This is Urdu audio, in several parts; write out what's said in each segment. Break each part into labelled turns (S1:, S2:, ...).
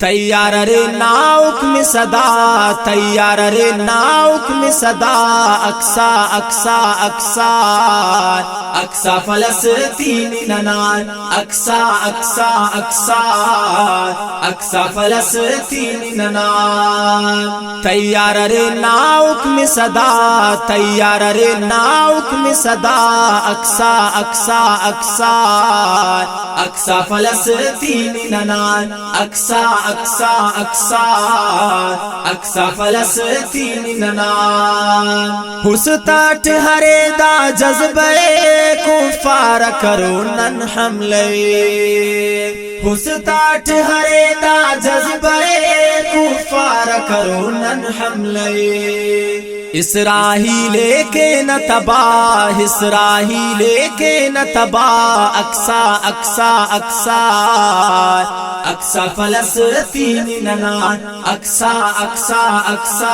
S1: تیار رے ناؤک میں صدا، تیار رے ناؤک میں صدا، اقصا اقصا اقصا اقصا فلسطین ننان، اقصا اقصا اقصا اقصا فلسطین ننان. تیار رے ناؤک میں صدا، تیار رے ناؤک میں صدا، اقصا اقصا اقصا اقصا فلسطین ننان، اقصا اقصا اقصا اقصا فلسطین ننان. حسطاٹ ہرے دا جذبے کفار کرو نن حملے، حسطاٹ ہرے دا جذبے کفار کرو نن حملے. اسرائیل کے نہ تباہ، اسرائیل کے نہ تباہ، اقصا اقصا اقصا اقصا فلسطین ننان، اقصا اقصا اقصا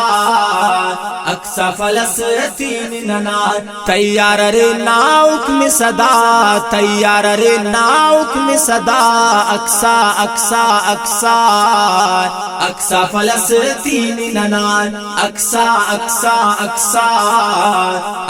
S1: اقصا فلسطین ننان. تیار رے ناؤک میں صدا، تیار رے ناؤک میں صدا، اقصا اقصا اقصا اقصا فلسطین ننان، اقصا اقصا اقصا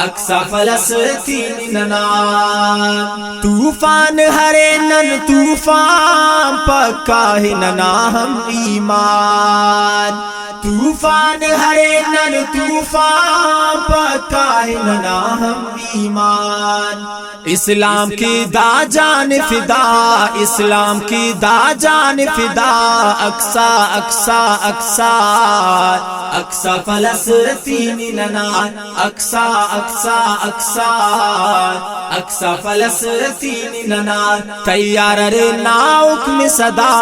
S1: اقصا فلسطین ننان. طوفان ہرے نن طوفان پکا ہے ننا ہم ایمان، طوفان ہرے نن طوفان پکا ہے ننا ہم ایمان. اسلام کی دا جان فدا، اسلام کی دا جان فدا، اقصا اقصا اقصا اقصا فلسطین ننان، اقصا اقصا اقصا اقصا فلسطین ننان. تیار رے ناؤک میں صدا،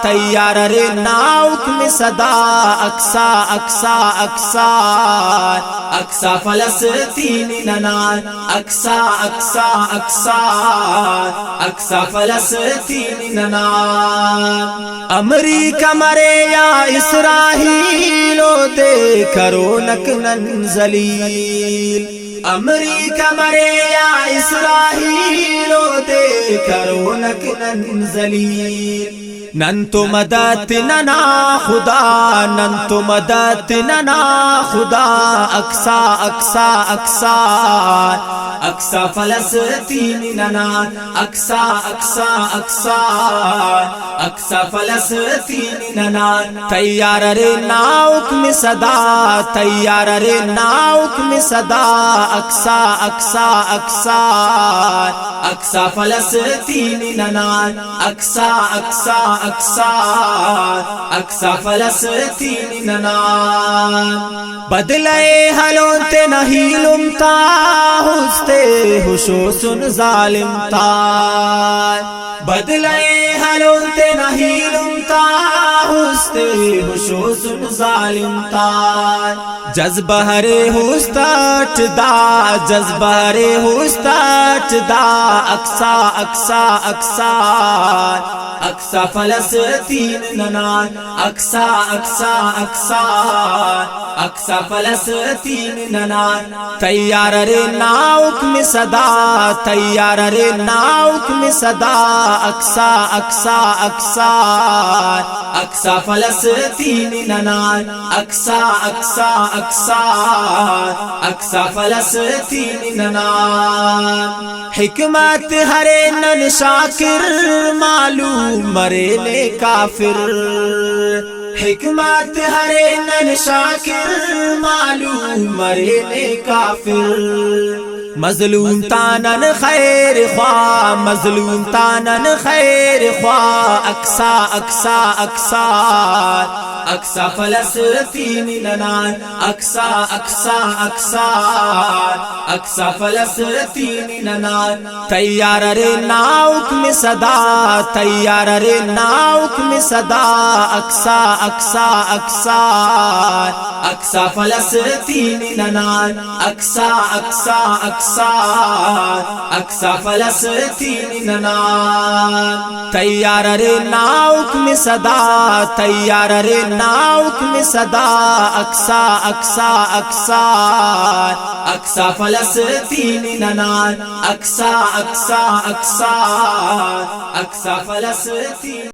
S1: تیار رے ناؤک میں صدا، اقصا اقصا اقصا اقصا فلسطین ننان، اقصا اقصا اقصا اقصا فلسطین ننان. امریکہ مرے یا اسرائیل دے کرو نکنن ذلیل، امریکہ مرے یا اسرائیل دے کرو نکنن ذلیل. نن تو مدد ننا خدا، نن تو مدد ننا خدا، اقصا اقصا اقصا اقصا فلسطین ننان، اقصا اقصا اقصا اقصا فلسطین ننان. تیار رے ناؤک میں صدا، تیار رے ناؤک میں صدا، اقصا اقصا اقصا اقصا فلسطین ننان، اقصا اقصا اقصا اقصا فلسطین ننان. بدلے حلون تے نہیلم تا ہستے ہوشو سن ظالم تا، بدلے حلون تے نہیلم تا ہستے ہوشو سن ظالم تا. جذبہ رے ہوستاٹ دا، جذبہ رے ہوستاٹ دا، اقصا اقصا اقصا اقصا فلسطین ننان، اقصا اقصا اقصا اقصا فلسطین ننان. تیار رے ناؤک میں صدا، تیار رے ناؤک میں صدا، اقصا اقصا اقصا اقصا فلسطین ننان، اقصا اقصا اقصا اقصا فلسطین ننان. حکمت ہرے نن شاکر معلوم مرے لے کافر، حکمت ہرے نن شاکر معلوم مرے لے کافر. مظلوم تانن خیر خواہ، مظلوم تانن خیر خواہ، اقصا اقصا اقصا اقصا فلسطین ننان، اقصا اقصا اقصا اقصا فلسطین ننان. تیار رے ناؤک میں صدا، تیار رے ناؤک میں صدا، اقصا اقصا اقصا اقصا فلسطین ننان، اقصا اقصا اقصا اقصا فلسطین ننان. تیار رے ناؤک میں صدا، تیار رے ناؤک میں صدا، اقصا اقصا اقصا اقصا فلسطین ننان، اقصا اقصا اقصا اقصا فلسطین